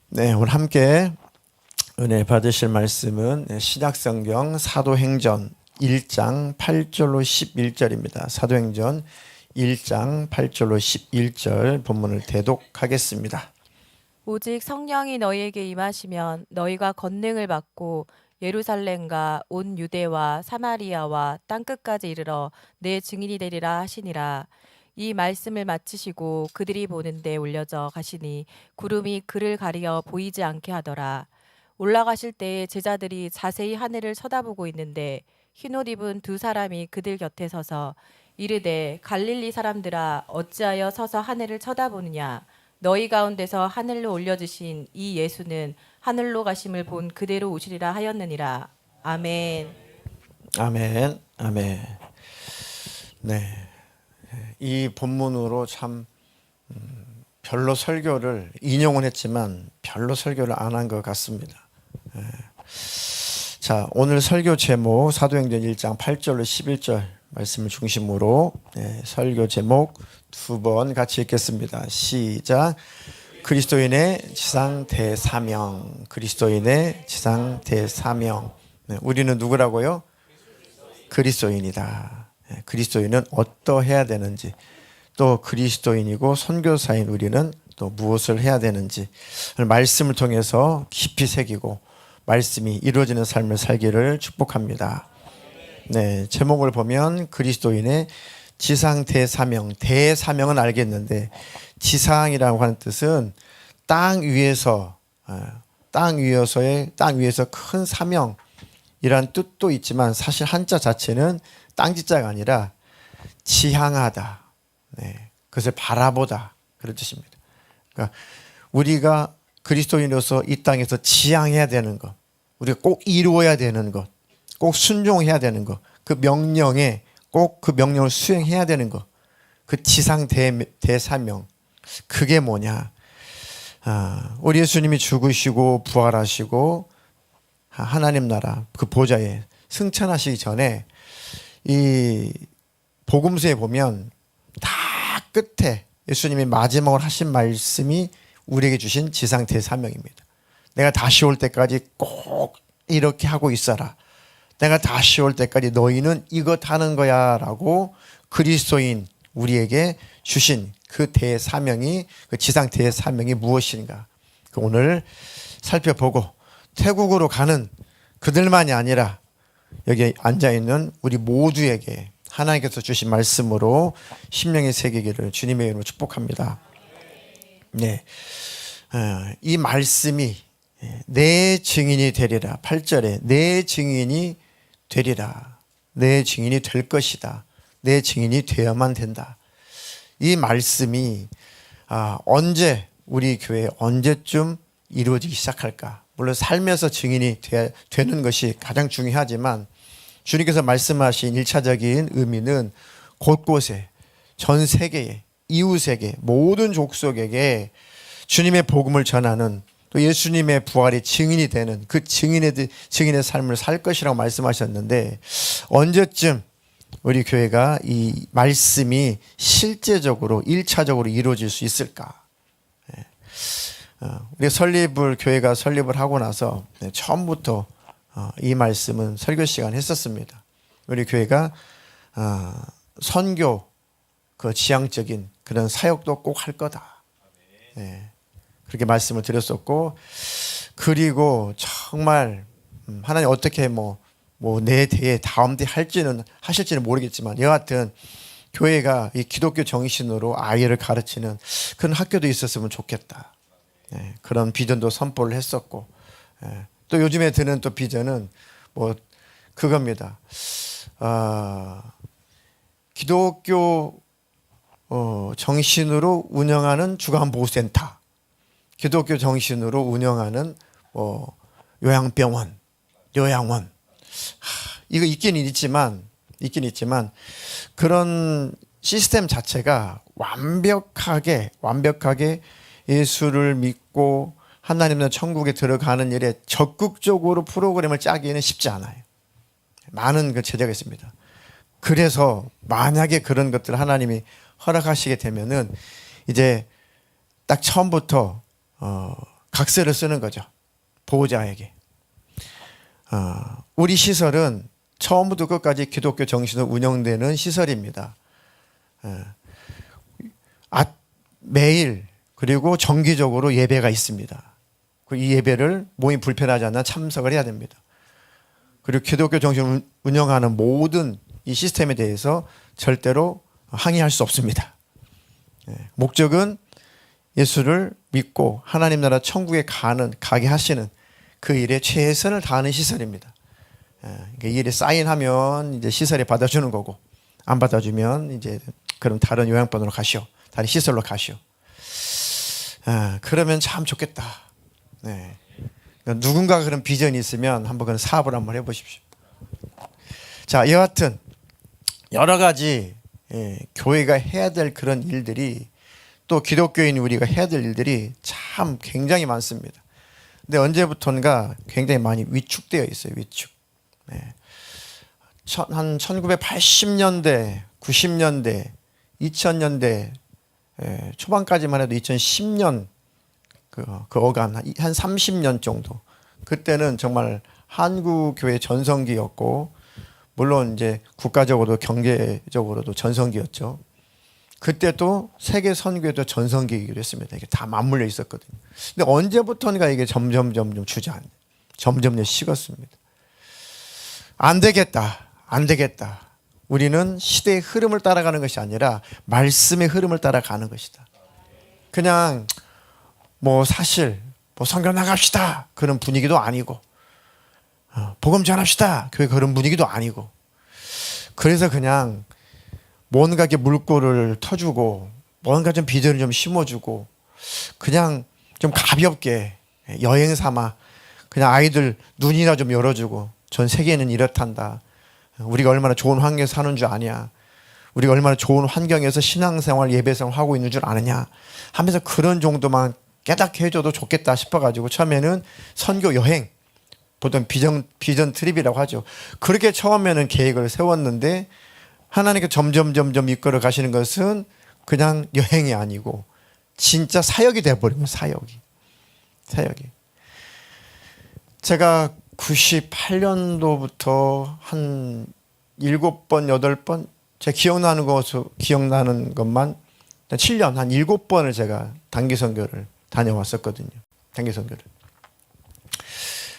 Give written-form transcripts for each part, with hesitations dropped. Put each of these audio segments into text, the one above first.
네, 오늘 함께 은혜 받으실 말씀은 신약성경 사도행전 1장 8절로 11절입니다. 사도행전 1장 8절로 11절 본문을 대독하겠습니다. 오직 성령이 너희에게 임하시면 너희가 권능을 받고 예루살렘과 온 유대와 사마리아와 땅끝까지 이르러 내 증인이 되리라 하시니라. 이 말씀을 마치시고 그들이 보는데 올려져 가시니 구름이 그를 가리어 보이지 않게 하더라. 올라가실 때에 제자들이 자세히 하늘을 쳐다보고 있는데 흰옷 입은 두 사람이 그들 곁에 서서 이르되 갈릴리 사람들아 어찌하여 서서 하늘을 쳐다보느냐. 너희 가운데서 하늘로 올려주신 이 예수는 하늘로 가심을 본 그대로 오시리라 하였느니라. 아멘. 아멘, 아멘. 네, 이 본문으로 참 별로 설교를 인용은 했지만 별로 설교를 안 한 것 같습니다. 자, 오늘 설교 제목 사도행전 1장 8절로 11절 말씀을 중심으로 설교 제목 두 번 같이 읽겠습니다. 시작. 그리스도인의 지상 대사명. 그리스도인의 지상 대사명. 우리는 누구라고요? 그리스도인이다. 그리스도인은 어떠해야 되는지, 또 그리스도인이고 선교사인 우리는 또 무엇을 해야 되는지 말씀을 통해서 깊이 새기고 말씀이 이루어지는 삶을 살기를 축복합니다. 네, 제목을 보면 그리스도인의 지상 대사명, 대사명은 알겠는데 지상이라고 하는 뜻은 땅 위에서 큰 사명이란 뜻도 있지만 사실 한자 자체는 땅지자가 아니라 지향하다, 네, 그것을 바라보다 그런 뜻입니다. 그러니까 우리가 그리스도인으로서 이 땅에서 지향해야 되는 것, 우리가 꼭 이루어야 되는 것, 꼭 순종해야 되는 것, 그 명령에 꼭 그 명령을 수행해야 되는 것, 그 지상 대사명, 그게 뭐냐? 우리 예수님이 죽으시고 부활하시고 하나님 나라 그 보좌에 승천하시기 전에 이 복음서에 보면 다 끝에 예수님이 마지막으로 하신 말씀이 우리에게 주신 지상 대사명입니다. 내가 다시 올 때까지 꼭 이렇게 하고 있어라. 내가 다시 올 때까지 너희는 이것 하는 거야 라고 그리스도인 우리에게 주신 그 대사명이, 그 지상 대사명이 무엇인가, 오늘 살펴보고 태국으로 가는 그들만이 아니라 여기 앉아있는 우리 모두에게 하나님께서 주신 말씀으로 심령이 새기기를 주님의 이름으로 축복합니다. 네, 이 말씀이 내 증인이 되리라. 8절에 내 증인이 되리라. 내 증인이 될 것이다. 내 증인이 되어야만 된다. 이 말씀이 언제 우리 교회에 언제쯤 이루어지기 시작할까? 물론 삶에서 증인이 되는 것이 가장 중요하지만 주님께서 말씀하신 1차적인 의미는 곳곳에 전 세계에 이웃에게 모든 족속에게 주님의 복음을 전하는, 또 예수님의 부활의 증인이 되는 그 증인의 삶을 살 것이라고 말씀하셨는데 언제쯤 우리 교회가 이 말씀이 실제적으로 1차적으로 이루어질 수 있을까? 우리 교회가 설립을 하고 나서 처음부터 이 말씀은 설교 시간 했었습니다. 우리 교회가 선교 그 지향적인 그런 사역도 꼭 할 거다. 네, 그렇게 말씀을 드렸었고, 그리고 정말 하나님 어떻게 내 대에 다음 대 하실지는 모르겠지만 여하튼 교회가 이 기독교 정신으로 아이를 가르치는 그런 학교도 있었으면 좋겠다. 네, 그런 비전도 선포를 했었고, 또 요즘에 드는 또 비전은 그겁니다. 기독교 정신으로 운영하는 주간보호센터, 기독교 정신으로 운영하는 요양병원, 요양원, 이거 있긴 있지만 그런 시스템 자체가 완벽하게 예수를 믿고 하나님의 천국에 들어가는 일에 적극적으로 프로그램을 짜기는 쉽지 않아요. 많은 그 제재가 있습니다. 그래서 만약에 그런 것들을 하나님이 허락하시게 되면은 이제 딱 처음부터 각서를 쓰는 거죠. 보호자에게. 우리 시설은 처음부터 끝까지 기독교 정신으로 운영되는 시설입니다. 매일 그리고 정기적으로 예배가 있습니다. 이 예배를 몸이 불편하지 않나 참석을 해야 됩니다. 그리고 기독교 정신을 운영하는 모든 이 시스템에 대해서 절대로 항의할 수 없습니다. 목적은 예수를 믿고 하나님 나라 천국에 가게 하시는 그 일에 최선을 다하는 시설입니다. 이 일에 사인하면 이제 시설에 받아주는 거고, 안 받아주면 이제 그럼 다른 요양원으로 가시오, 다른 시설로 가시오. 그러면 참 좋겠다. 네. 누군가 그런 비전이 있으면 한번 그런 사업을 한번 해보십시오. 자, 여하튼 여러 가지 교회가 해야 될 그런 일들이, 또 기독교인 우리가 해야 될 일들이 참 굉장히 많습니다. 근데 언제부턴가 굉장히 많이 위축되어 있어요. 위축. 한 1980년대, 90년대, 2000년대 초반까지만 해도 2010년 그 어간 한 30년 정도, 그때는 정말 한국 교회 전성기였고, 물론 이제 국가적으로도 경제적으로도 전성기였죠. 그때 또 세계 선교도 전성기이기도 했습니다. 이게 다 맞물려 있었거든요. 근데 언제부턴가 이게 점점 주저앉아, 점점 식었습니다. 안 되겠다. 우리는 시대의 흐름을 따라가는 것이 아니라 말씀의 흐름을 따라가는 것이다. 그냥 사실 선교 나갑시다 그런 분위기도 아니고, 복음 전합시다 교회 그런 분위기도 아니고, 그래서 그냥 뭔가 이렇게 물꼬를 터주고 뭔가 좀 비전을 좀 심어주고, 그냥 좀 가볍게 여행 삼아 그냥 아이들 눈이나 좀 열어주고, 전 세계는 이렇단다, 우리가 얼마나 좋은 환경에서 사는 줄 아냐, 우리가 얼마나 좋은 환경에서 신앙생활 예배생활 하고 있는 줄 아느냐 하면서 그런 정도만 깨닫게 해줘도 좋겠다 싶어가지고, 처음에는 선교 여행, 보통 비전 트립이라고 하죠. 그렇게 처음에는 계획을 세웠는데, 하나님께 점점 이끌어 가시는 것은 그냥 여행이 아니고 진짜 사역이 돼버리면 사역이. 제가 98년도부터 한 7번, 8번, 제가 기억나는 것만 7년, 한 7번을 제가 단기 선교를 다녀왔었거든요. 단기 선교를.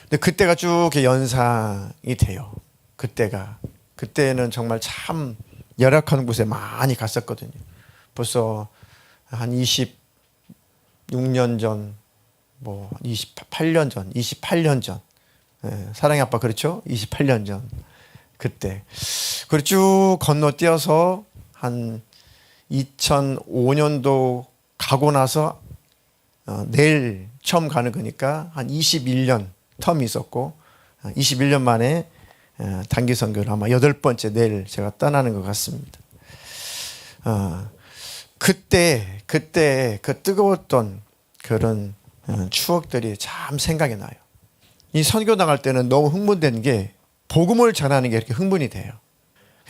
근데 그때가 쭉 연상이 돼요. 그때는 정말 참 열악한 곳에 많이 갔었거든요. 벌써 한 26년 전, 28년 전. 사랑의 아빠, 그렇죠? 28년 전. 그때. 그리고 쭉 건너뛰어서 한 2005년도 가고 나서 내일 처음 가는 거니까 한 21년 텀이 있었고, 21년 만에 단기 선교를 아마 8번째 내일 제가 떠나는 것 같습니다. 그때 그 뜨거웠던 그런 추억들이 참 생각이 나요. 이 선교 나갈 때는 너무 흥분되는 게, 복음을 전하는 게 이렇게 흥분이 돼요.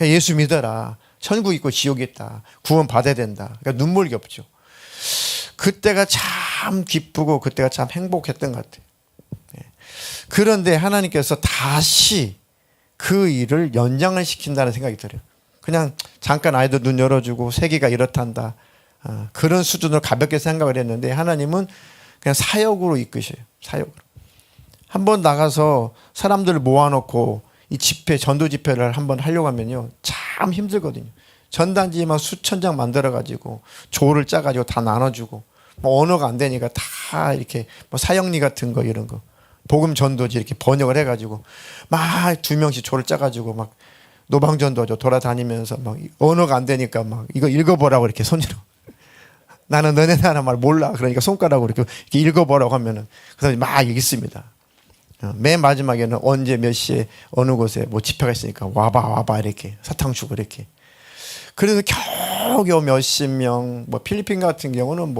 예수 믿어라, 천국 있고 지옥이 있다, 구원 받아야 된다. 그러니까 눈물겹죠. 그때가 참 기쁘고 그때가 참 행복했던 것 같아요. 그런데 하나님께서 다시 그 일을 연장을 시킨다는 생각이 들어요. 그냥 잠깐 아이들 눈 열어주고 세계가 이렇단다, 그런 수준으로 가볍게 생각을 했는데, 하나님은 그냥 사역으로 이끄셔요. 사역으로. 한번 나가서 사람들을 모아놓고 이 집회, 전도 집회를 한번 하려고 하면요, 참 힘들거든요. 전단지만 수천 장 만들어가지고 조를 짜가지고 다 나눠주고, 언어가 안 되니까 다 이렇게 사역리 같은 거 이런 거, 복음 전도지 이렇게 번역을 해가지고 막 2명씩 조를 짜가지고 막 노방전도죠. 돌아다니면서 막 언어가 안 되니까 막 이거 읽어보라고 이렇게 손으로. 나는 너네 나라 말 몰라. 그러니까 손가락으로 이렇게 읽어보라고 하면은 그 사람이 막 읽습니다. 맨 마지막에는 언제 몇 시에 어느 곳에 집회가 있으니까 와봐 이렇게 사탕 주고 이렇게. 그래서 겨우겨우 몇십 명, 필리핀 같은 경우는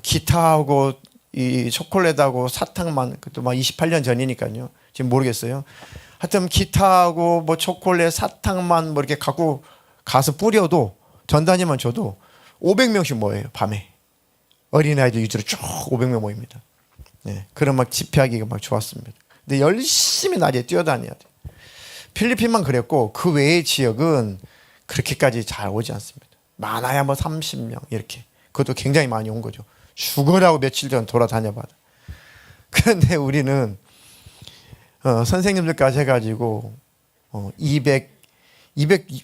기타하고 이 초콜릿하고 사탕만, 그것도 28년 전이니까요. 지금 모르겠어요. 하여튼 기타하고 초콜릿, 사탕만 이렇게 갖고 가서 뿌려도, 전단지만 줘도 500명씩 모여요. 밤에 어린아이들 위주로 쭉 500명 모입니다. 그런 막 집회하기가 막 좋았습니다. 근데 열심히 낮에 뛰어다녀야 돼. 필리핀만 그랬고 그 외의 지역은 그렇게까지 잘 오지 않습니다. 많아야 뭐 30명 이렇게. 그것도 굉장히 많이 온 거죠. 죽으라고 며칠 전 돌아다녀봐도. 그런데 우리는 선생님들까지 해가지고 200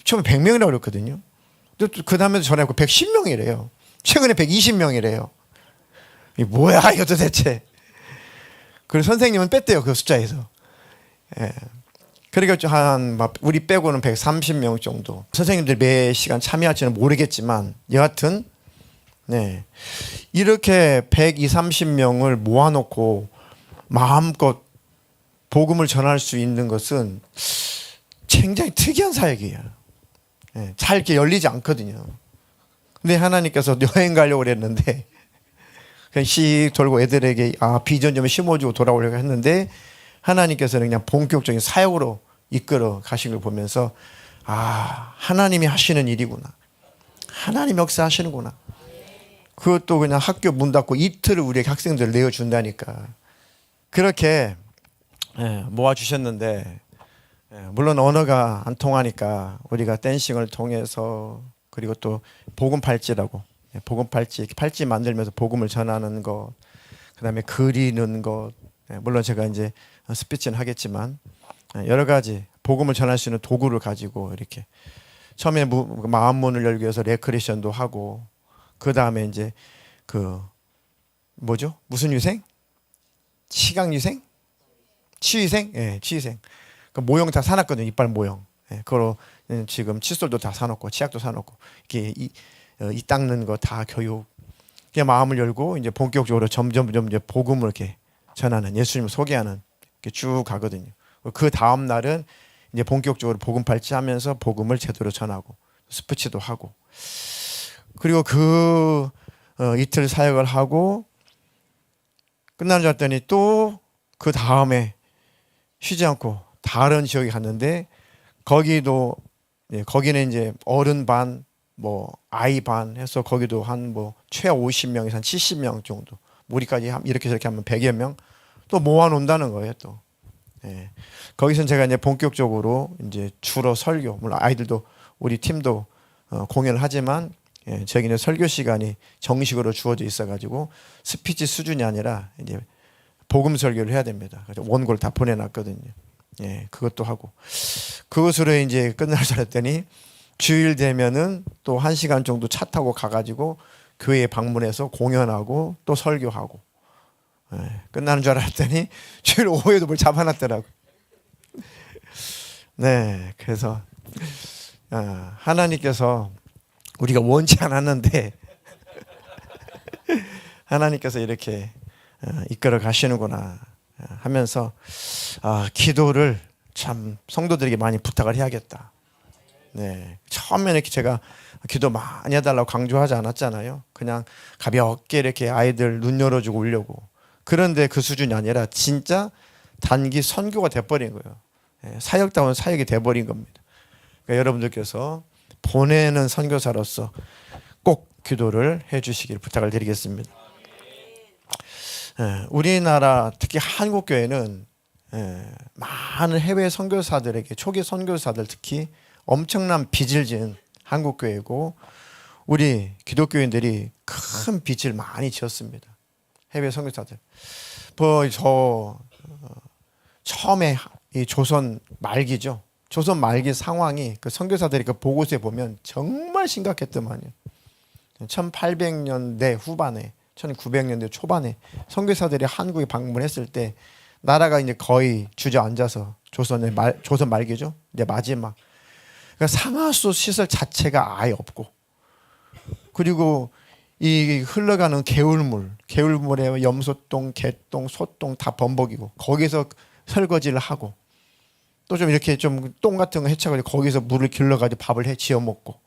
처음에 100명이라고 그랬거든요. 그 다음에 전화했고 110명이래요. 최근에 120명이래요. 이 뭐야 이거 도대체. 그리고 선생님은 뺐대요 그 숫자에서. 그러니까 우리 빼고는 130명 정도. 선생님들 매 시간 참여할지는 모르겠지만 여하튼 이렇게 120, 30명을 모아놓고 마음껏 복음을 전할 수 있는 것은 굉장히 특이한 사역이에요. 잘 이렇게 열리지 않거든요. 근데 하나님께서 여행 가려고 그랬는데 그냥 씩 돌고 애들에게 비전 좀 심어주고 돌아오려고 했는데 하나님께서는 그냥 본격적인 사역으로 이끌어 가신 걸 보면서 하나님이 하시는 일이구나. 하나님 역사하시는구나. 그것도 그냥 학교 문 닫고 이틀을 우리 학생들 내어준다니까. 그렇게 모아주셨는데 물론 언어가 안 통하니까 우리가 댄싱을 통해서 그리고 또 복음 팔찌라고 복음 팔찌 팔찌 만들면서 복음을 전하는 것 그다음에 그리는 것 물론 제가 이제 스피치는 하겠지만 여러 가지 복음을 전할 수 있는 도구를 가지고 이렇게 처음에 마음 문을 열기 위해서 레크레이션도 하고 그 다음에 이제 뭐죠? 무슨 유생? 시각 유생? 치유생? 치유생. 그 모형 다 사놨거든요. 이빨 모형. 그거로 지금 칫솔도 다 사놓고 치약도 사놓고 이렇게 이 닦는 거 다 교육. 그냥 마음을 열고 이제 본격적으로 점점 이제 복음을 이렇게 전하는 예수님을 소개하는 이렇게 쭉 가거든요. 그 다음 날은 이제 본격적으로 복음 발치하면서 복음을 제대로 전하고 스피치도 하고 그리고 이틀 사역을 하고 끝나는 줄 알았더니 또 그 다음에 쉬지 않고 다른 지역에 갔는데 거기는 이제 어른 반 아이 반 해서 거기도 한 최하 50명에서 한 70명 정도 우리까지 이렇게 저렇게 하면 100여 명 또 모아놓는다는 거예요 또. 거기서 제가 이제 본격적으로 이제 주로 설교 물론 아이들도 우리 팀도 공연을 하지만 저기는 설교 시간이 정식으로 주어져 있어가지고 스피치 수준이 아니라 이제 복음 설교를 해야 됩니다. 그래서 원고를 다 보내놨거든요. 그것도 하고 그것으로 이제 끝날 줄 알았더니 주일 되면은 또 1시간 정도 차 타고 가가지고 교회에 방문해서 공연하고 또 설교하고 끝나는 줄 알았더니 주일 오후에도 뭘 잡아놨더라고. 그래서 하나님께서 우리가 원치 않았는데 하나님께서 이렇게 이끌어 가시는구나 하면서 기도를 참 성도들에게 많이 부탁을 해야겠다. 처음에는 이렇게 제가 기도 많이 해달라고 강조하지 않았잖아요. 그냥 가볍게 이렇게 아이들 눈 열어주고 울려고. 그런데 그 수준이 아니라 진짜 단기 선교가 돼버린 거예요. 사역다운 사역이 돼버린 겁니다. 그러니까 여러분들께서 보내는 선교사로서 꼭 기도를 해주시길 부탁을 드리겠습니다. 우리나라 특히 한국 교회는 많은 해외 선교사들에게 초기 선교사들 특히 엄청난 빚을 지은 한국 교회고 우리 기독교인들이 큰 빚을 많이 지었습니다. 해외 선교사들. 처음에 이 조선 말기죠. 조선 말기 상황이 그 선교사들이 그 보고서에 보면 정말 심각했더만요. 1800년대 후반에 1900년대 초반에 선교사들이 한국에 방문했을 때 나라가 이제 거의 주저앉아서 조선 말기죠. 이제 마지막. 그러니까 상하수 시설 자체가 아예 없고 그리고 이 흘러가는 개울물에 염소똥, 개똥, 소똥 다 범벅이고 거기서 설거지를 하고 또 좀 이렇게 좀 똥 같은 거 해쳐가지고 거기서 물을 길러가지고 밥을 해 지어 먹고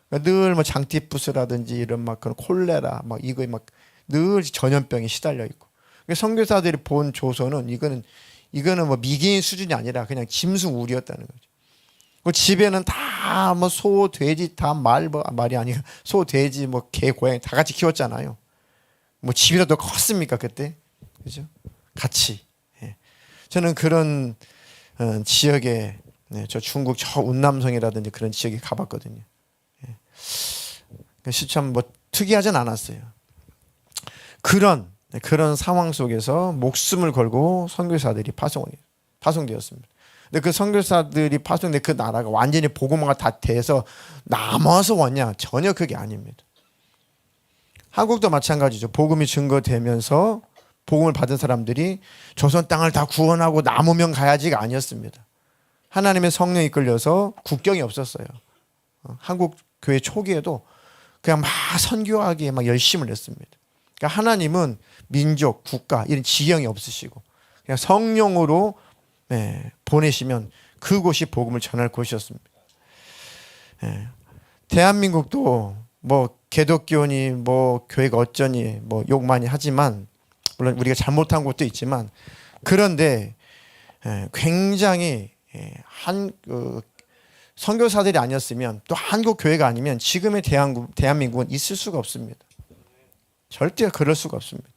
그러니까 늘 장티푸스라든지 이런 그런 콜레라 이거 늘 전염병에 시달려 있고 그러니까 선교사들이 본 조선은 이거는 미개인 수준이 아니라 그냥 짐승 우리였다는 거죠. 그 집에는 다 소, 돼지 다 말이 아니라 소, 돼지 개, 고양이 다 같이 키웠잖아요. 집이라도 컸습니까 그때? 그죠? 같이. 예. 저는 그런 지역에 저 중국 저 운남성이라든지 그런 지역에 가봤거든요. 예. 참 뭐 특이하진 않았어요. 그런 상황 속에서 목숨을 걸고 선교사들이 파송되었습니다. 근데 그 선교사들이 파송된 그 나라가 완전히 복음화가 다 돼서 남아서 왔냐? 전혀 그게 아닙니다. 한국도 마찬가지죠. 복음이 증거되면서 복음을 받은 사람들이 조선 땅을 다 구원하고 남으면 가야지가 아니었습니다. 하나님의 성령이 이끌려서 국경이 없었어요. 한국 교회 초기에도 그냥 막 선교하기에 막 열심을 냈습니다. 그러니까 하나님은 민족, 국가 이런 지형이 없으시고 그냥 성령으로 보내시면 그곳이 복음을 전할 곳이었습니다. 대한민국도 뭐 개독교니 뭐 교회가 어쩌니 뭐 욕 많이 하지만 물론 우리가 잘못한 곳도 있지만 그런데 굉장히 선교사들이 아니었으면 또 한국 교회가 아니면 지금의 대한민국은 있을 수가 없습니다. 절대 그럴 수가 없습니다.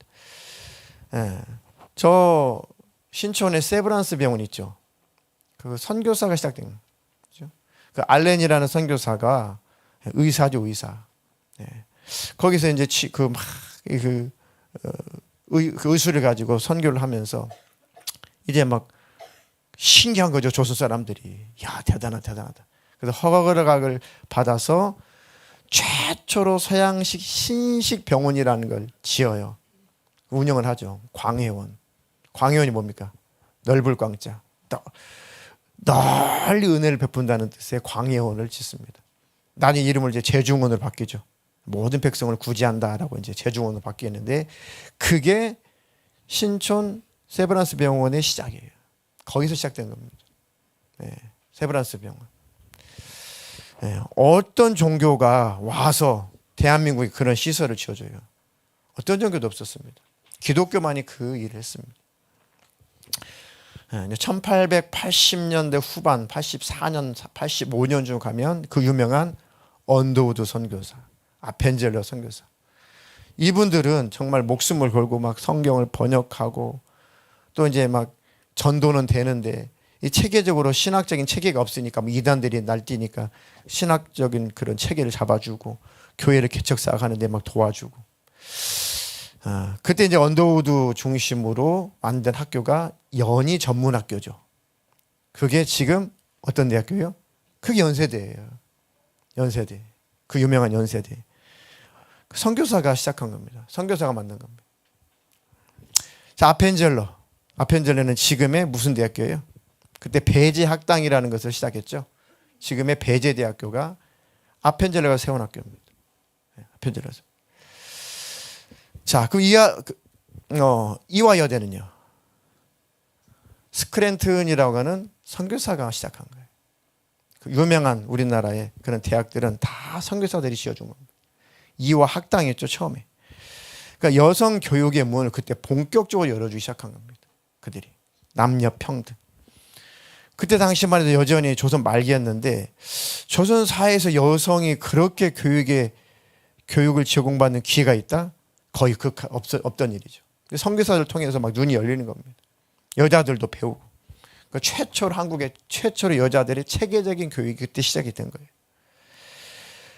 저 신촌에 세브란스 병원 있죠. 그 선교사가 시작된 거죠. 그 알렌이라는 선교사가 의사죠, 의사. 거기서 이제 그 의술을 가지고 선교를 하면서 이제 막 신기한 거죠. 조선 사람들이. 야, 대단하다. 그래서 허가를 받아서 최초로 서양식 신식 병원이라는 걸 지어요. 운영을 하죠. 광해원이 뭡니까? 넓을 광자. 널리 은혜를 베푼다는 뜻의 광해원을 짓습니다. 나중에 이름을 이제 제중원으로 바뀌죠. 모든 백성을 구제한다라고 이제 제중원으로 바뀌었는데 그게 신촌 세브란스 병원의 시작이에요. 거기서 시작된 겁니다. 세브란스 병원. 어떤 종교가 와서 대한민국에 그런 시설을 지어줘요? 어떤 종교도 없었습니다. 기독교만이 그 일을 했습니다. 1880년대 후반 84년 85년쯤 가면 그 유명한 언더우드 선교사, 아펜젤러 선교사, 이분들은 정말 목숨을 걸고 막 성경을 번역하고 또 이제 막 전도는 되는데 이 체계적으로 신학적인 체계가 없으니까 뭐 이단들이 날뛰니까 신학적인 그런 체계를 잡아주고 교회를 개척 쌓아가는데 막 도와주고. 그때 이제 언더우드 중심으로 만든 학교가 연희 전문학교죠. 그게 지금 어떤 대학교예요? 그게 연세대예요. 연세대. 그 유명한 연세대. 선교사가 시작한 겁니다. 선교사가 만든 겁니다. 자, 아펜젤러는 지금의 무슨 대학교예요? 그때 배제학당이라는 것을 시작했죠. 지금의 배제대학교가 아펜젤러가 세운 학교입니다. 아펜젤러에서. 자, 그럼 이화 여대는요. 스크랜튼이라고 하는 선교사가 시작한 거예요. 그 유명한 우리나라의 그런 대학들은 다 선교사들이 지어준 겁니다. 이화 학당이었죠, 처음에. 그러니까 여성 교육의 문을 그때 본격적으로 열어주기 시작한 겁니다. 그들이. 남녀 평등. 그때 당시만 해도 여전히 조선 말기였는데 조선 사회에서 여성이 그렇게 교육을 제공받는 기회가 있다? 거의 없던 일이죠. 선교사를 통해서 막 눈이 열리는 겁니다. 여자들도 배우고. 그러니까 한국의 최초로 여자들의 체계적인 교육이 그때 시작이 된 거예요.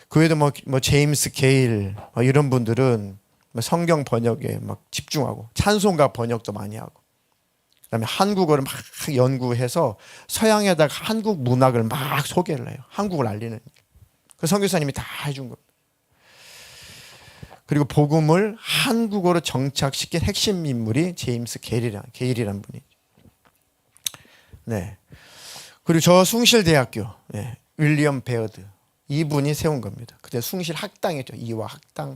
그 외에도 뭐 제임스 게일 이런 분들은 성경 번역에 막 집중하고 찬송가 번역도 많이 하고 그다음에 한국어를 막 연구해서 서양에다가 한국 문학을 막 소개를 해요. 한국을 알리는. 그 선교사님이 다 해준 겁니다. 그리고 복음을 한국어로 정착시킨 핵심 인물이 제임스 게일이라는 분이죠. 네. 그리고 저 숭실대학교, 윌리엄 베어드 이분이 세운 겁니다. 그때 숭실학당이죠. 이화 학당.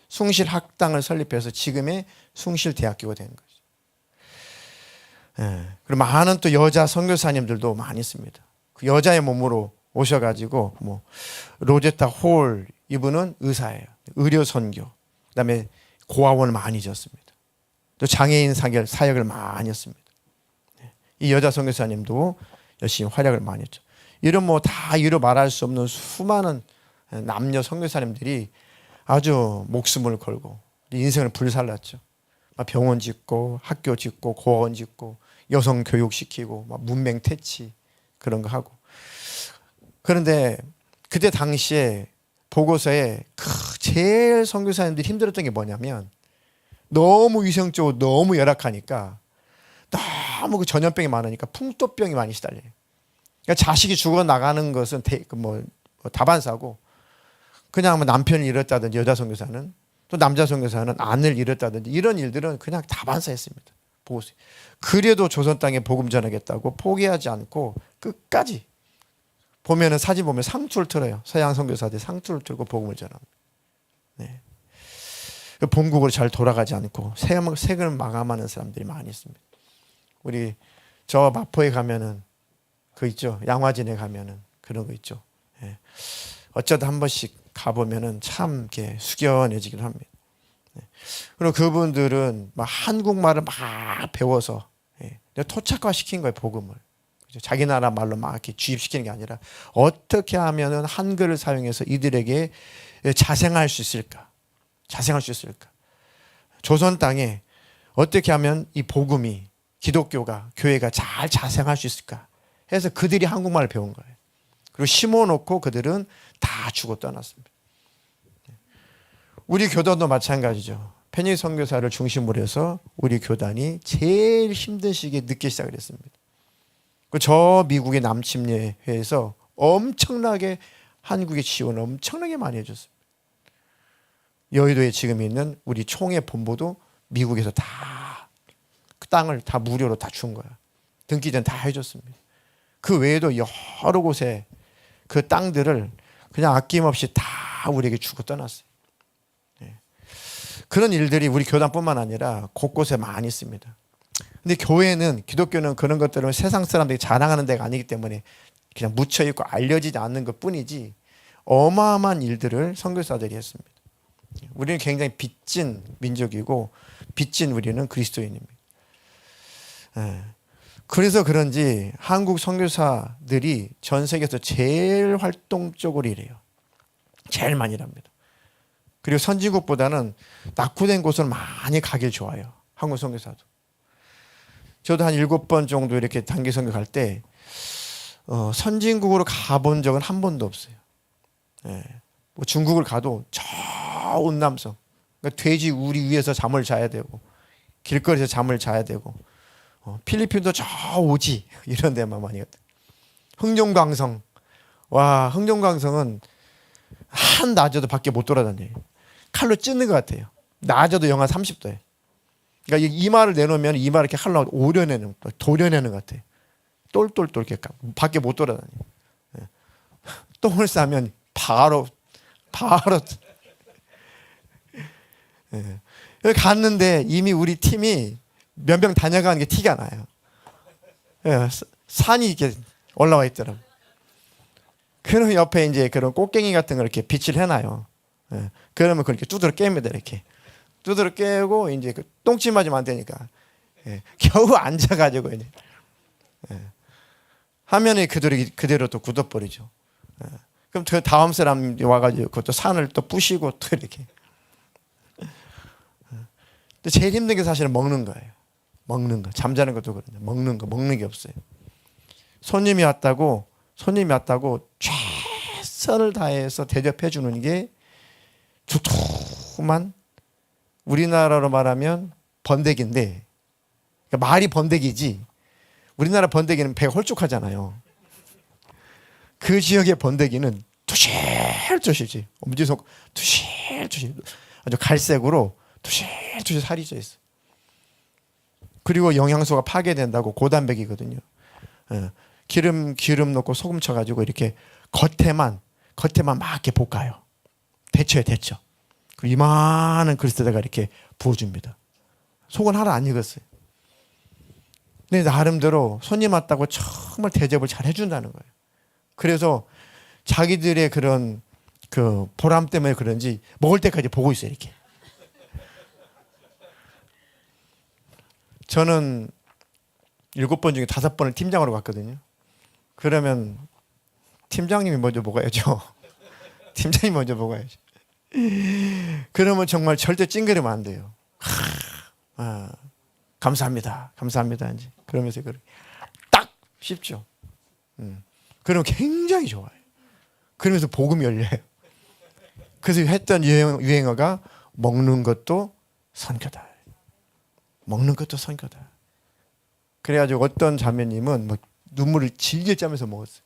숭실학당을 설립해서 지금의 숭실대학교가 된 거죠. 그리고 많은 또 여자 선교사님들도 많이 있습니다. 그 여자의 몸으로 오셔가지고 뭐 로제타 홀 이분은 의사예요. 의료 선교. 그다음에 고아원을 많이 지었습니다. 또 장애인 사역을 많이 했습니다. 이 여자 선교사님도 열심히 활약을 많이 했죠. 이런 뭐 다 이루 말할 수 없는 수많은 남녀 선교사님들이 아주 목숨을 걸고 인생을 불살랐죠. 막 병원 짓고 학교 짓고 고아원 짓고 여성 교육시키고 막 문맹 퇴치 그런 거 하고. 그런데 그때 당시에 보고서에 제일 선교사님들이 힘들었던 게 뭐냐면 너무 위생적으로 너무 열악하니까 너무 그 전염병이 많으니까 풍토병이 많이 시달려요. 그러니까 자식이 죽어 나가는 것은 다반사고 그냥 뭐 남편을 잃었다든지 여자 선교사는 또 남자 선교사는 아내를 잃었다든지 이런 일들은 그냥 다반사했습니다. 보고서. 그래도 조선 땅에 복음 전하겠다고 포기하지 않고 끝까지 보면은 사진 보면 상투를 틀어요. 서양 선교사들이 상투를 틀고 복음을 전합니다. 네. 본국으로 잘 돌아가지 않고 세금을 마감하는 사람들이 많이 있습니다. 우리 저 마포에 가면은 그 있죠. 양화진에 가면은 그런 거 있죠. 예. 어쩌다 한 번씩 가보면은 참 이렇게 숙연해지기도 합니다. 예. 그리고 그분들은 막 한국말을 막 배워서 토착화 시킨 거예요, 복음을. 자기 나라 말로 막 이렇게 주입시키는 게 아니라 어떻게 하면은 한글을 사용해서 이들에게 자생할 수 있을까? 자생할 수 있을까? 조선 땅에 어떻게 하면 이 복음이 기독교가 교회가 잘 자생할 수 있을까? 해서 그들이 한국말을 배운 거예요. 그리고 심어놓고 그들은 다 죽어 떠났습니다. 우리 교단도 마찬가지죠. 페니 선교사를 중심으로 해서 우리 교단이 제일 힘든 시기에 늦게 시작을 했습니다. 저 미국의 남침례회에서 엄청나게 한국의 지원을 엄청나게 많이 해줬습니다. 여의도에 지금 있는 우리 총회 본부도 미국에서 다 그 땅을 다 무료로 다 준 거야. 등기전 다 해줬습니다. 그 외에도 여러 곳에 그 땅들을 그냥 아낌없이 다 우리에게 주고 떠났어요. 그런 일들이 우리 교단뿐만 아니라 곳곳에 많이 있습니다. 근데 교회는, 기독교는 그런 것들을 세상 사람들이 자랑하는 데가 아니기 때문에 그냥 묻혀있고 알려지지 않는 것 뿐이지 어마어마한 일들을 선교사들이 했습니다. 우리는 굉장히 빚진 민족이고 빚진 우리는 그리스도인입니다. 그래서 그런지 한국 선교사들이 전 세계에서 제일 활동적으로 일해요. 제일 많이 일합니다. 그리고 선진국보다는 낙후된 곳을 많이 가길 좋아해요. 한국 선교사도. 저도 한 7번 정도 이렇게 단기 선교 갈 때 선진국으로 가본 적은 한 번도 없어요. 뭐 중국을 가도 저 운남성, 그러니까 돼지 우리 위에서 잠을 자야 되고 길거리에서 잠을 자야 되고 필리핀도 저 오지 이런 데만 많이 갔다. 흥룡강성, 와 흥룡강성은 한 낮에도 밖에 못 돌아다녀요. 칼로 찢는 것 같아요. 낮에도 영하 30도에. 그러니까 이마를 내놓으면 이마를 이렇게 칼로 오려내는, 도려내는 것 같아요. 똘똘똘 이렇게 밖에 못 돌아다녀요. 똥을 싸면 바로 여기 갔는데 이미 우리 팀이 몇 명 다녀가는 게 티가 나요. 산이 이렇게 올라와 있더라고요. 그럼 옆에 이제 그런 꽃갱이 같은 걸 이렇게 빛을 해놔요. 그러면 그렇게 두드러 깹니다. 이렇게 두드러 깨고 이제 그 똥침 맞으면 안 되니까 겨우 앉아가지고 이제 화면에 그대로 또 굳어버리죠. 그럼 그 다음 사람이 와가지고 그것도 산을 또 부시고 또 이렇게. 근데 제일 힘든 게 사실은 먹는 거예요. 먹는 거. 잠자는 것도 그런데 먹는 게 없어요. 손님이 왔다고 최선을 다해서 대접해 주는 게 두툼한 우리나라로 말하면 번데기인데, 그러니까 말이 번데기지 우리나라 번데기는 배가 홀쭉하잖아요. 그 지역의 번데기는 투실투실지 엄지손 투실투실 아주 갈색으로 투실투실 살이 쪄 있어. 그리고 영양소가 파괴된다고 고단백이거든요. 기름 넣고 소금 쳐가지고 이렇게 겉에만 막 이렇게 볶아요. 데쳐요. 그리고 이만한 그릇에다가 이렇게 부어줍니다. 속은 하나 안 익었어요. 근데 나름대로 손님 왔다고 정말 대접을 잘 해준다는 거예요. 그래서 자기들의 그런 그 보람 때문에 그런지 먹을 때까지 보고 있어요. 이렇게. 저는 7번 중에 5번을 팀장으로 갔거든요. 그러면 팀장님이 먼저 먹어야죠. 팀장님이 먼저 먹어야죠. 그러면 정말 절대 찡그리면 안 돼요. 감사합니다. 감사합니다. 이제 그러면서 딱 씹죠. 그러면 굉장히 좋아요. 그러면서 복음이 열려요. 그래서 했던 유행어가 먹는 것도 선교다. 먹는 것도 선교다. 그래가지고 어떤 자매님은 뭐 눈물을 질질 짜면서 먹었어요.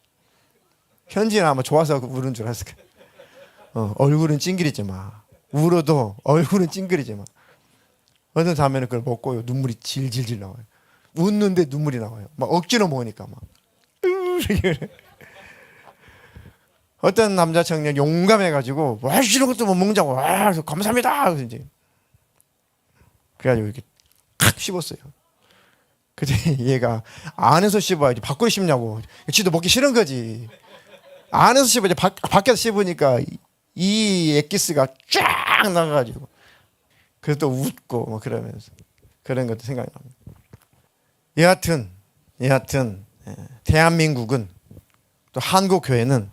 현지는 아마 좋아서 우는 줄 알았을 거예요. 얼굴은 찡그리지 마. 울어도 얼굴은 찡그리지 마. 어떤 자매는 그걸 먹고요. 눈물이 질질질 나와요. 웃는데 눈물이 나와요. 막 억지로 먹으니까 막. 어떤 남자 청년 용감해가지고 와 이런 것도 못 먹자고 와 감사합니다. 그래서 이제 그래가지고 이렇게 탁 씹었어요. 근데 얘가 안에서 씹어야지 밖으로 씹냐고. 지도 먹기 싫은 거지. 안에서 씹어야지 밖에서 씹으니까 이 엑기스가 쫙 나가가지고 그래서 또 웃고 뭐 그러면서 그런 것도 생각이 납니다. 여하튼 대한민국은 또 한국 교회는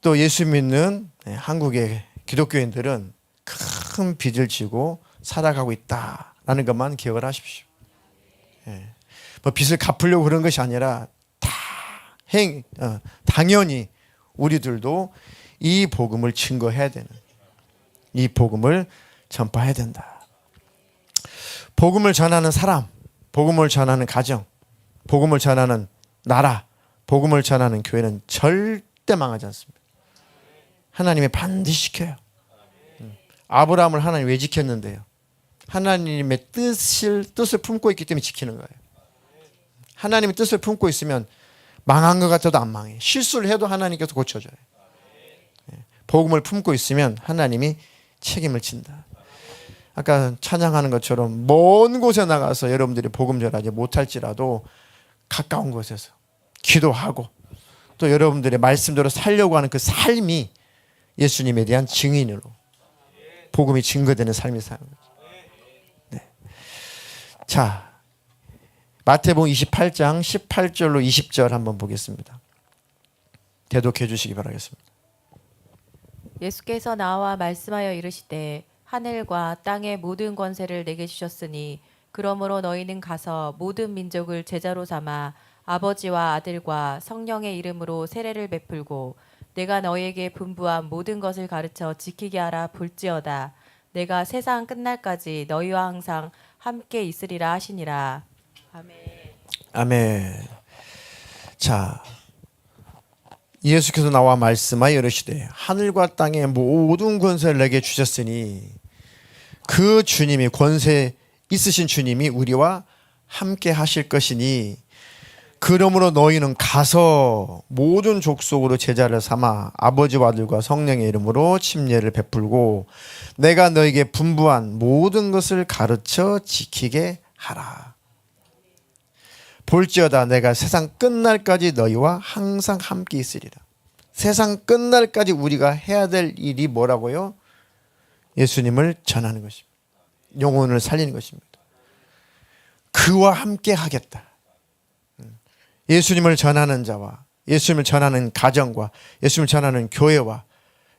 또 예수 믿는 한국의 기독교인들은 큰 빚을 지고 살아가고 있다라는 것만 기억을 하십시오. 뭐 빚을 갚으려고 그런 것이 아니라 당연히 우리들도 이 복음을 증거해야 되는, 이 복음을 전파해야 된다. 복음을 전하는 사람, 복음을 전하는 가정, 복음을 전하는 나라, 복음을 전하는 교회는 절대 망하지 않습니다. 하나님이 반드시 지켜요. 아브라함을 하나님 왜 지켰는데요? 하나님의 뜻을 품고 있기 때문에 지키는 거예요. 하나님의 뜻을 품고 있으면 망한 것 같아도 안 망해. 실수를 해도 하나님께서 고쳐줘요. 복음을 품고 있으면 하나님이 책임을 진다. 아까 찬양하는 것처럼 먼 곳에 나가서 여러분들이 복음 전하지 못할지라도 가까운 곳에서 기도하고 또 여러분들의 말씀대로 살려고 하는 그 삶이 예수님에 대한 증인으로 복음이 증거되는 삶이 사는 거죠. 네. 자, 마태복음 28장 18절로 20절 한번 보겠습니다. 대독해 주시기 바라겠습니다. 예수께서 나와 말씀하여 이르시되 하늘과 땅의 모든 권세를 내게 주셨으니 그러므로 너희는 가서 모든 민족을 제자로 삼아 아버지와 아들과 성령의 이름으로 세례를 베풀고 내가 너희에게 분부한 모든 것을 가르쳐 지키게 하라 볼지어다. 내가 세상 끝날까지 너희와 항상 함께 있으리라 하시니라. 아멘. 아멘. 자, 예수께서 나와 말씀하여 이르시되 하늘과 땅의 모든 권세를 내게 주셨으니 그 주님이 권세 있으신 주님이 우리와 함께 하실 것이니 그러므로 너희는 가서 모든 족속으로 제자를 삼아 아버지와 아들과 성령의 이름으로 침례를 베풀고 내가 너희에게 분부한 모든 것을 가르쳐 지키게 하라. 볼지어다 내가 세상 끝날까지 너희와 항상 함께 있으리라. 세상 끝날까지 우리가 해야 될 일이 뭐라고요? 예수님을 전하는 것입니다. 영혼을 살리는 것입니다. 그와 함께 하겠다. 예수님을 전하는 자와 예수님을 전하는 가정과 예수님을 전하는 교회와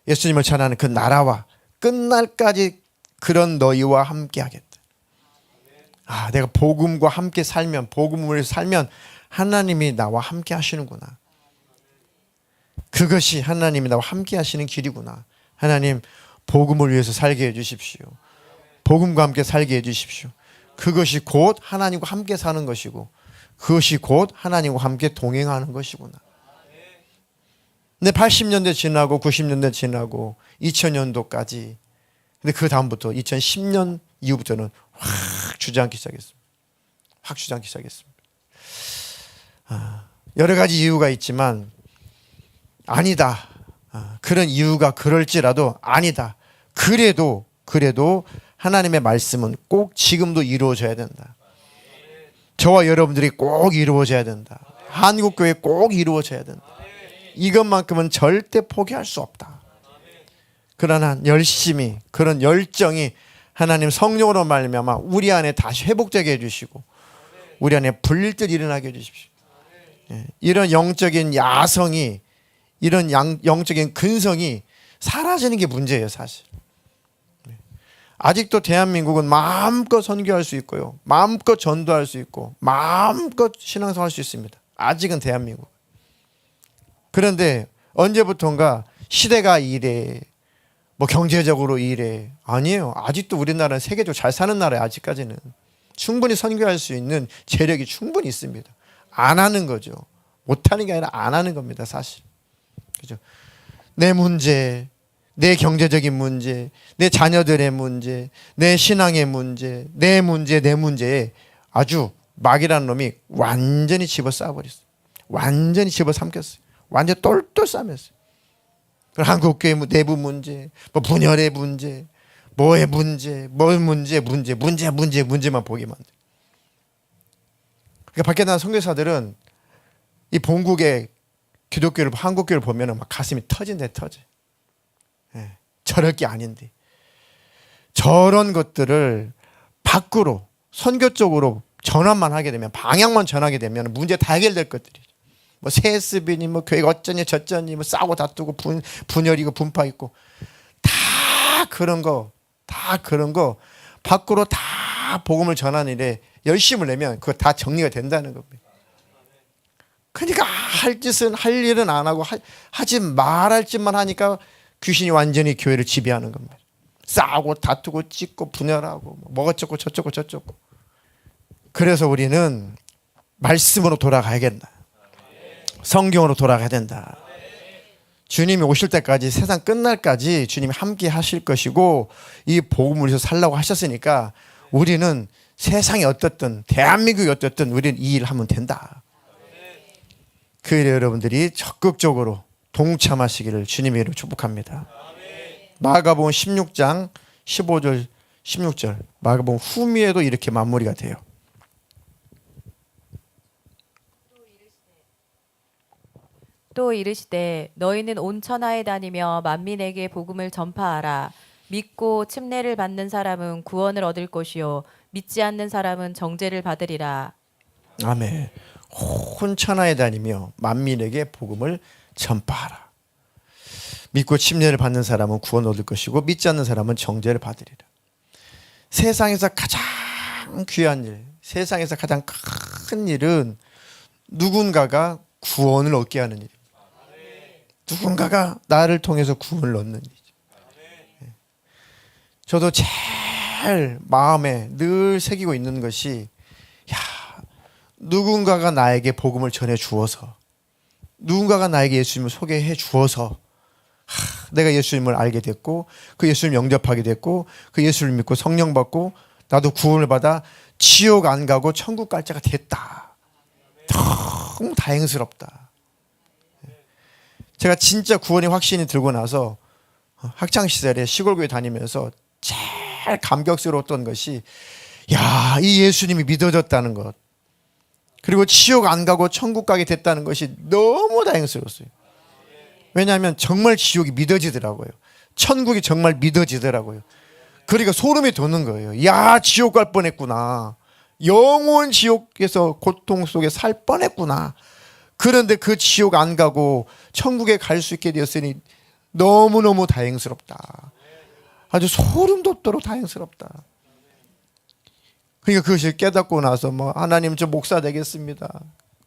예수님을 전하는 그 나라와 끝날까지 그런 너희와 함께 하겠다. 아, 내가 복음과 함께 살면, 복음을 살면 하나님이 나와 함께 하시는구나. 그것이 하나님이 나와 함께 하시는 길이구나. 하나님, 복음을 위해서 살게 해주십시오. 복음과 함께 살게 해주십시오. 그것이 곧 하나님과 함께 사는 것이고 그것이 곧 하나님과 함께 동행하는 것이구나. 근데 80년대 지나고 90년대 지나고 2000년도까지 근데 그 다음부터 2010년 이후부터는 확 주저앉기 시작했습니다. 확 주저앉기 시작했습니다. 여러 가지 이유가 있지만 아니다. 그런 이유가 그럴지라도 아니다. 그래도 하나님의 말씀은 꼭 지금도 이루어져야 된다. 저와 여러분들이 꼭 이루어져야 된다. 한국교회 꼭 이루어져야 된다. 이것만큼은 절대 포기할 수 없다. 그러나 열심히 그런 열정이 하나님 성령으로 말미암아 우리 안에 다시 회복되게 해주시고 우리 안에 불릴 듯 일어나게 해주십시오. 이런 영적인 야성이 이런 영적인 근성이 사라지는 게 문제예요, 사실. 아직도 대한민국은 마음껏 선교할 수 있고요. 마음껏 전도할 수 있고 마음껏 신앙생활 할 수 있습니다. 아직은 대한민국. 그런데 언제부턴가 시대가 이래, 뭐 경제적으로 이래. 아니에요. 아직도 우리나라는 세계적으로 잘 사는 나라예요. 아직까지는. 충분히 선교할 수 있는 재력이 충분히 있습니다. 안 하는 거죠. 못하는 게 아니라 안 하는 겁니다. 사실. 그죠? 내 문제, 내 경제적인 문제, 내 자녀들의 문제, 내 신앙의 문제, 내 문제에 아주 마귀라는 놈이 완전히 집어싸버렸어요. 완전히 집어삼켰어요. 완전히 똘똘 싸맸어요. 한국교회 내부 문제, 뭐 분열의 문제, 뭐의 문제, 문제만 보게 만들어요. 그러니까 밖에 나간 선교사들은 이 본국의 기독교를, 한국교회를 보면 막 가슴이 터진대, 터져. 예, 저럴 게 아닌데. 저런 것들을 밖으로, 선교 쪽으로 전환만 하게 되면, 방향만 전하게 되면 문제 다 해결될 것들이죠. 뭐 세습이니 뭐 교회가 어쩌니 저쩌니 뭐 싸우고 다투고 분열이고 분파 있고 다 그런 거 밖으로 다 복음을 전하는 일에 열심을 내면 그거 다 정리가 된다는 겁니다. 그러니까 할 일은 안 하고 하지 말할 짓만 하니까 귀신이 완전히 교회를 지배하는 겁니다. 싸우고 다투고 찢고 분열하고 뭐 어쩌고 저쩌고. 그래서 우리는 말씀으로 돌아가야겠다. 성경으로 돌아가야 된다. 주님이 오실 때까지, 세상 끝날까지 주님이 함께 하실 것이고 이 복음을 위해서 살라고 하셨으니까 우리는 세상이 어떻든 대한민국이 어떻든 우리는 이 일을 하면 된다. 그래 여러분들이 적극적으로 동참하시기를 주님의 이름으로 축복합니다. 마가복음 16장 15절 16절 마가복음 후미에도 이렇게 마무리가 돼요. 또 이르시되 너희는 온 천하에 다니며 만민에게 복음을 전파하라. 믿고 침례를 받는 사람은 구원을 얻을 것이요 믿지 않는 사람은 정죄를 받으리라. 아멘. 온 천하에 다니며 만민에게 복음을 전파하라. 믿고 침례를 받는 사람은 구원 얻을 것이고 믿지 않는 사람은 정죄를 받으리라. 세상에서 가장 귀한 일, 세상에서 가장 큰 일은 누군가가 구원을 얻게 하는 일입니다. 누군가가 나를 통해서 구원을 얻는 일이죠. 저도 제일 마음에 늘 새기고 있는 것이 누군가가 나에게 복음을 전해 주어서, 누군가가 나에게 예수님을 소개해 주어서 내가 예수님을 알게 됐고 그 예수님을 영접하게 됐고 그 예수를 믿고 성령 받고 나도 구원을 받아 지옥 안 가고 천국 갈 자가 됐다. 너무 다행스럽다. 제가 진짜 구원의 확신이 들고 나서 학창시절에 시골교회 다니면서 제일 감격스러웠던 것이 이 예수님이 믿어졌다는 것, 그리고 지옥 안 가고 천국 가게 됐다는 것이 너무 다행스러웠어요. 왜냐하면 정말 지옥이 믿어지더라고요. 천국이 정말 믿어지더라고요. 그러니까 소름이 돋는 거예요. 지옥 갈 뻔했구나. 영원 지옥에서 고통 속에 살 뻔했구나. 그런데 그 지옥 안 가고 천국에 갈 수 있게 되었으니 너무너무 다행스럽다. 아주 소름 돋도록 다행스럽다. 그러니까 그것을 깨닫고 나서 하나님 저 목사 되겠습니다.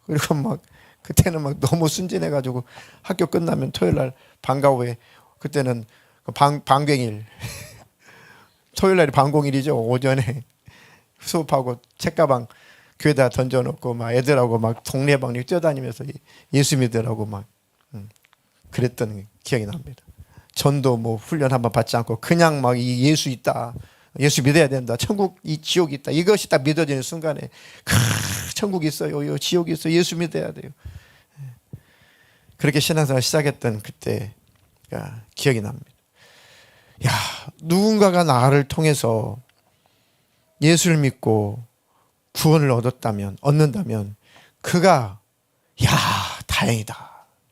그리고 그때는 너무 순진해가지고 학교 끝나면 토요일 날 방과 후에, 그때는 방광일 토요일 날이 방공일이죠. 오전에 수업하고 책가방 교회에다 던져놓고 애들하고 동네방네 뛰어다니면서 예수 믿으라고 그랬던 기억이 납니다. 전도 훈련 한번 받지 않고 그냥 이 예수 있다, 예수 믿어야 된다, 천국 이 지옥이 있다, 이것이 딱 믿어지는 순간에 천국이 있어요, 지옥이 있어요, 예수 믿어야 돼요. 그렇게 신앙생활 시작했던 그때가 기억이 납니다. 누군가가 나를 통해서 예수를 믿고 구원을 얻는다면 그가 다행이다.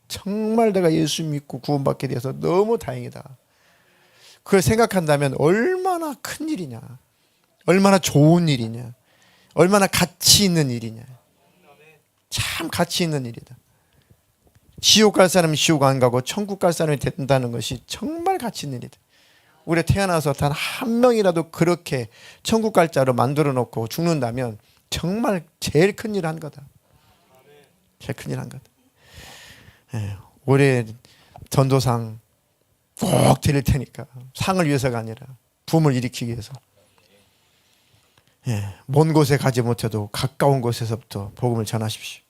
정말 내가 예수 믿고 구원받게 돼서 너무 다행이다. 그걸 생각한다면 얼마나 큰 일이냐, 얼마나 좋은 일이냐, 얼마나 가치 있는 일이냐. 참 가치 있는 일이다. 지옥 갈 사람은 지옥 안 가고 천국 갈 사람이 된다는 것이 정말 가치 있는 일이다. 우리 태어나서 단 한 명이라도 그렇게 천국 갈 자로 만들어 놓고 죽는다면 정말 제일 큰일 한 거다. 제일 큰일 한 거다. 예, 올해 전도상 꼭 드릴 테니까 상을 위해서가 아니라 붐을 일으키기 위해서. 예, 먼 곳에 가지 못해도 가까운 곳에서부터 복음을 전하십시오.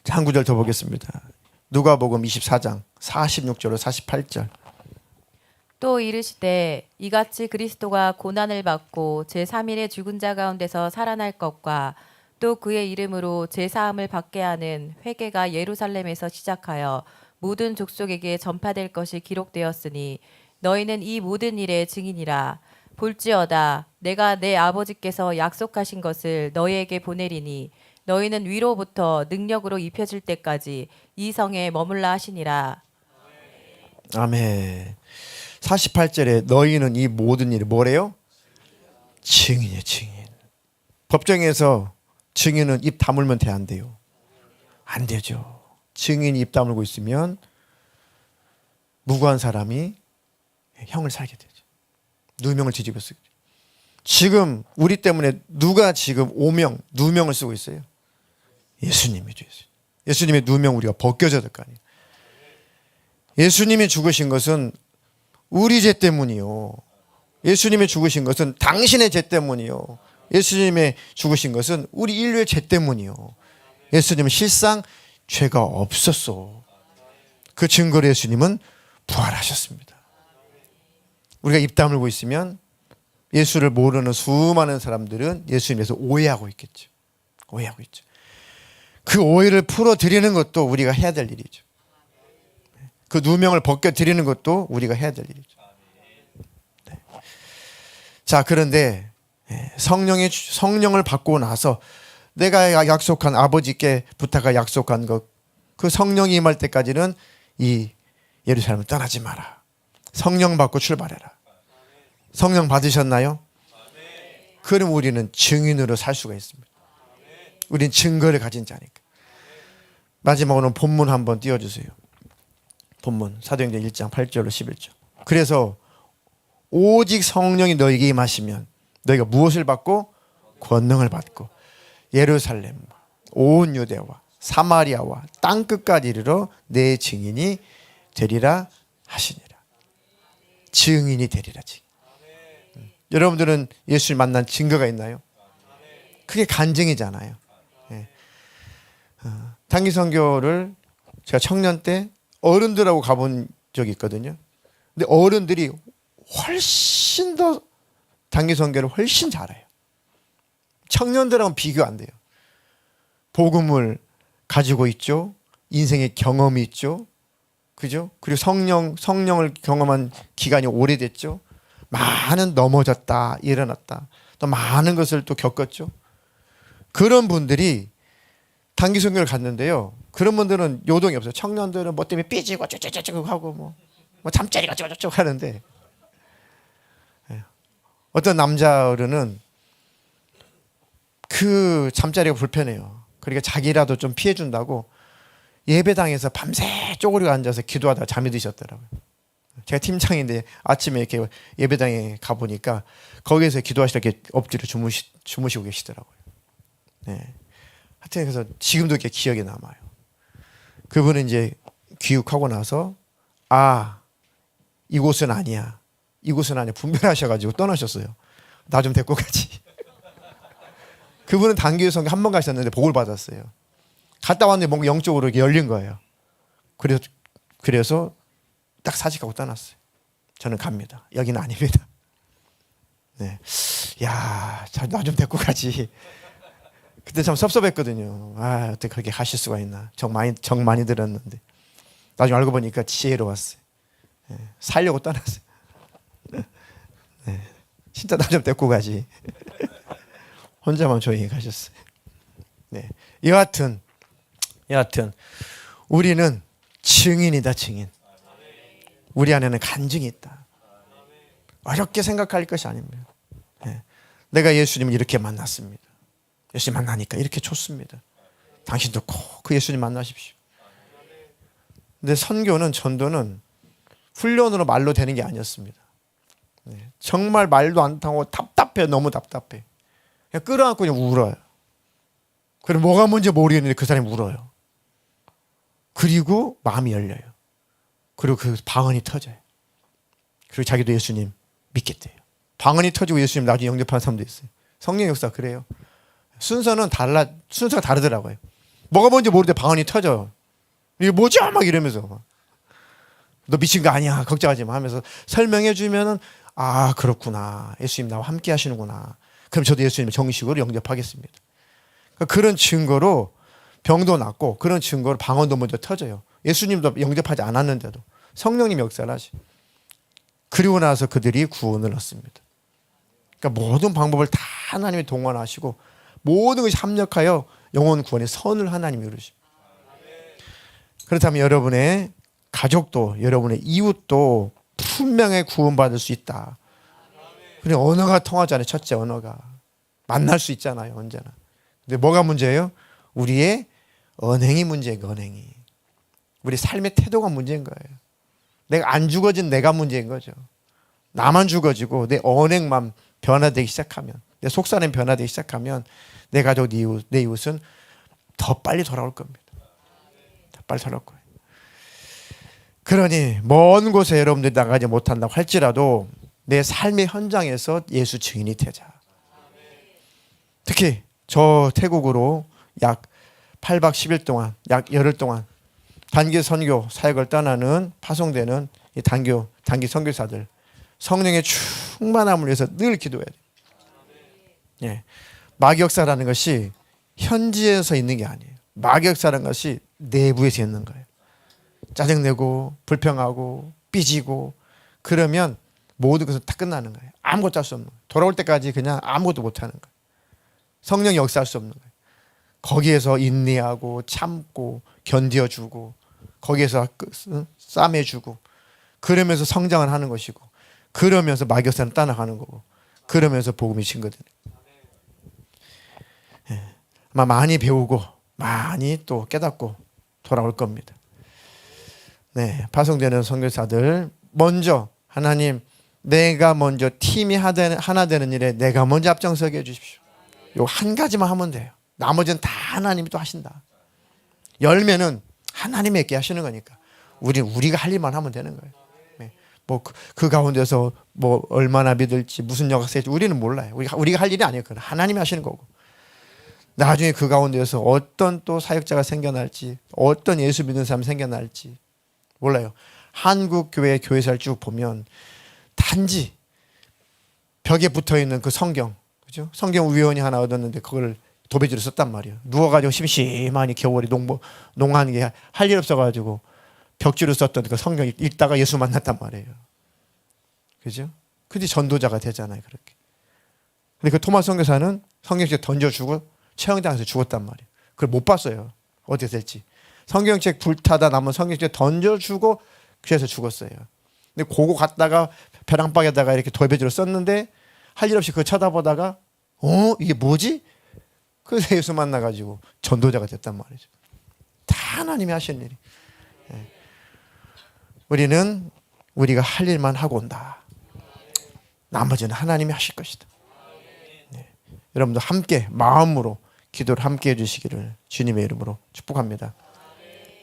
자, 한 구절 더 보겠습니다. 누가복음 24장 46절로 48절. 또 이르시되 이같이 그리스도가 고난을 받고 제3일에 죽은 자 가운데서 살아날 것과 또 그의 이름으로 제사함을 받게 하는 회개가 예루살렘에서 시작하여 모든 족속에게 전파될 것이 기록되었으니 너희는 이 모든 일의 증인이라. 볼지어다 내가 내 아버지께서 약속하신 것을 너희에게 보내리니 너희는 위로부터 능력으로 입혀질 때까지 이 성에 머물라 하시니라. 아멘. 48절에 너희는 이 모든 일을 뭐래요? 증인이에요. 증인. 법정에서 증인은 입 다물면 돼, 안 돼요? 안 되죠. 증인이 입 다물고 있으면 무고한 사람이 형을 살게 되죠. 누명을 뒤집어 쓰죠. 지금 우리 때문에 누가 지금 오명, 누명을 쓰고 있어요? 예수님이죠. 예수님의 누명 우리가 벗겨져야 될 거 아니에요. 예수님이 죽으신 것은 우리 죄 때문이요. 예수님이 죽으신 것은 당신의 죄 때문이요. 예수님의 죽으신 것은 우리 인류의 죄 때문이요. 예수님은 실상 죄가 없었어. 그 증거로 예수님은 부활하셨습니다. 우리가 입 다물고 있으면 예수를 모르는 수많은 사람들은 예수님에서 오해하고 있겠죠. 오해하고 있죠. 그 오해를 풀어드리는 것도 우리가 해야 될 일이죠. 그 누명을 벗겨드리는 것도 우리가 해야 될 일이죠. 네. 자, 그런데 성령을 받고 나서 내가 약속한 아버지께 부탁할 약속한 것, 그 성령이 임할 때까지는 이 예루살렘을 떠나지 마라. 성령 받고 출발해라. 성령 받으셨나요? 그럼 우리는 증인으로 살 수가 있습니다. 우린 증거를 가진 자니까. 마지막으로 본문 한번 띄워주세요. 본문 사도행전 1장 8절로 11절. 그래서 오직 성령이 너에게 임하시면 너희가 무엇을 받고? 권능을 받고 예루살렘 온 유대와 사마리아와 땅끝까지 이르러 내 증인이 되리라 하시니라. 증인이 되리라. 증인. 여러분들은 예수를 만난 증거가 있나요? 그게 간증이잖아요. 예. 단기 선교를 제가 청년 때 어른들하고 가본 적이 있거든요. 근데 어른들이 훨씬 더 단기 선교를 훨씬 잘해요. 청년들하고는 비교 안 돼요. 복음을 가지고 있죠. 인생의 경험이 있죠. 그죠? 그리고 성령을 경험한 기간이 오래됐죠. 많은 넘어졌다, 일어났다. 또 많은 것을 또 겪었죠. 그런 분들이 단기 선교를 갔는데요. 그런 분들은 요동이 없어요. 청년들은 뭐 때문에 삐지고 쩌쩌쩌 하고 뭐 잠자리가 쩌쩌쩌 하는데 어떤 남자 어른은 그 잠자리가 불편해요. 그러니까 자기라도 좀 피해준다고 예배당에서 밤새 쪼그리고 앉아서 기도하다가 잠이 드셨더라고요. 제가 팀장인데 아침에 이렇게 예배당에 가보니까 거기에서 기도하시다 이렇게 엎드려 주무시고 계시더라고요. 네. 하여튼 그래서 지금도 이렇게 기억에 남아요. 그분은 이제 귀국하고 나서 이곳은 아니야. 이곳은 아니야. 분별하셔가지고 떠나셨어요. 나 좀 데리고 가지. 그분은 단기 선교 한 번 가셨는데 복을 받았어요. 갔다 왔는데 뭔가 영적으로 이렇게 열린 거예요. 그래서 딱 사직하고 떠났어요. 저는 갑니다. 여기는 아닙니다. 네. 야, 나 좀 데리고 가지. 그때 참 섭섭했거든요. 어떻게 그렇게 가실 수가 있나. 정 많이 들었는데. 나중에 알고 보니까 지혜로웠어요. 네. 살려고 떠났어요. 네. 진짜 나 좀 데리고 가지. 혼자만 조용히 가셨어요. 네. 여하튼 우리는 증인이다. 증인. 우리 안에는 간증이 있다. 어렵게 생각할 것이 아닙니다. 네. 내가 예수님을 이렇게 만났습니다. 예수님 만나니까 이렇게 좋습니다. 당신도 꼭 그 예수님 만나십시오. 근데 선교는 전도는 훈련으로 말로 되는 게 아니었습니다. 정말 말도 안 타고 답답해. 너무 답답해. 그냥 끌어안고 그냥 울어요. 그럼 뭐가 뭔지 모르겠는데 그 사람이 울어요. 그리고 마음이 열려요. 그리고 그 방언이 터져요. 그리고 자기도 예수님 믿겠대요. 방언이 터지고 예수님 나중에 영접하는 사람도 있어요. 성령 역사 그래요. 순서가 다르더라고요. 뭐가 뭔지 모르는데 방언이 터져요. 이게 뭐죠? 막 이러면서 너 미친 거 아니야. 걱정하지 마 하면서 설명해 주면은 아 그렇구나. 예수님 나와 함께 하시는구나. 그럼 저도 예수님 정식으로 영접하겠습니다. 그러니까 그런 증거로 병도 낫고 그런 증거로 방언도 먼저 터져요. 예수님도 영접하지 않았는데도 성령님 역사를 하시. 그리고 나서 그들이 구원을 얻습니다. 그러니까 모든 방법을 다 하나님이 동원하시고 모든 것이 합력하여 영혼 구원의 선을 하나님이 이루십니다. 그렇다면 여러분의 가족도 여러분의 이웃도 분명히 구원받을 수 있다. 그래 언어가 통하잖아요. 첫째 언어가 만날 수 있잖아요. 언제나. 근데 뭐가 문제예요? 우리의 언행이 문제예요. 언행이. 우리 삶의 태도가 문제인 거예요. 내가 안 죽어진 내가 문제인 거죠. 나만 죽어지고 내 언행만 변화되기 시작하면 내 속사람 변화되기 시작하면 내 가족, 내 이웃은 더 빨리 돌아올 겁니다. 더 빨리 돌아올 거예요. 그러니 먼 곳에 여러분들이 나가지 못한다고 할지라도 내 삶의 현장에서 예수 증인이 되자. 특히 저 태국으로 약 8박 10일 동안 약 열흘 동안 단기 선교 사역을 떠나는 파송되는 이 단기 선교사들 성령의 충만함을 위해서 늘 기도해야 돼요. 예. 마귀역사라는 것이 현지에서 있는 게 아니에요. 마귀역사라는 것이 내부에서 있는 거예요. 짜증내고 불평하고 삐지고 그러면 모든 것은 다 끝나는 거예요. 아무것도 할 수 없는 거예요. 돌아올 때까지 그냥 아무것도 못하는 거예요. 성령이 역사할 수 없는 거예요. 거기에서 인내하고 참고 견뎌주고 거기에서 싸매주고 그러면서 성장을 하는 것이고 그러면서 마귀역사는 떠나가는 거고 그러면서 복음이 증거되는 거예요. 아마 많이 배우고 많이 또 깨닫고 돌아올 겁니다. 네, 파송되는 선교사들 먼저 하나님 내가 먼저 팀이 하나 되는 일에 내가 먼저 앞장서게 해주십시오. 요 한 가지만 하면 돼요. 나머지는 다 하나님이 또 하신다. 열매는 하나님에게 하시는 거니까 우리가 할 일만 하면 되는 거예요. 네. 뭐 그 가운데서 뭐 얼마나 믿을지 무슨 역할을 할지 우리는 몰라요. 우리가 할 일이 아니에요. 하나님이 하시는 거고. 나중에 그 가운데서 어떤 또 사역자가 생겨날지 어떤 예수 믿는 사람이 생겨날지 몰라요. 한국 교회 교회사를 쭉 보면 단지 벽에 붙어있는 그 성경, 그죠? 성경 우연히 하나 얻었는데 그걸 도배지로 썼단 말이에요. 누워가지고 심심하니 겨울에 농하는 게 할 일 없어가지고 벽지로 썼던 그 성경 읽다가 예수 만났단 말이에요. 그죠? 근데 전도자가 되잖아요, 그렇게. 근데 그 토마스 선교사는 성경책 던져주고 체험당에서 죽었단 말이에요. 그걸 못 봤어요. 어떻게 될지. 성경책 불타다 남은 성경책 던져주고 그래서 죽었어요. 근데 그거 갖다가 벼랑박에다가 이렇게 돌배지로 썼는데 할 일 없이 그거 쳐다보다가 이게 뭐지? 그래서 예수 만나가지고 전도자가 됐단 말이죠. 다 하나님이 하시는 일이. 우리는 우리가 할 일만 하고 온다. 나머지는 하나님이 하실 것이다. 여러분도 함께 마음으로 기도를 함께 해주시기를 주님의 이름으로 축복합니다.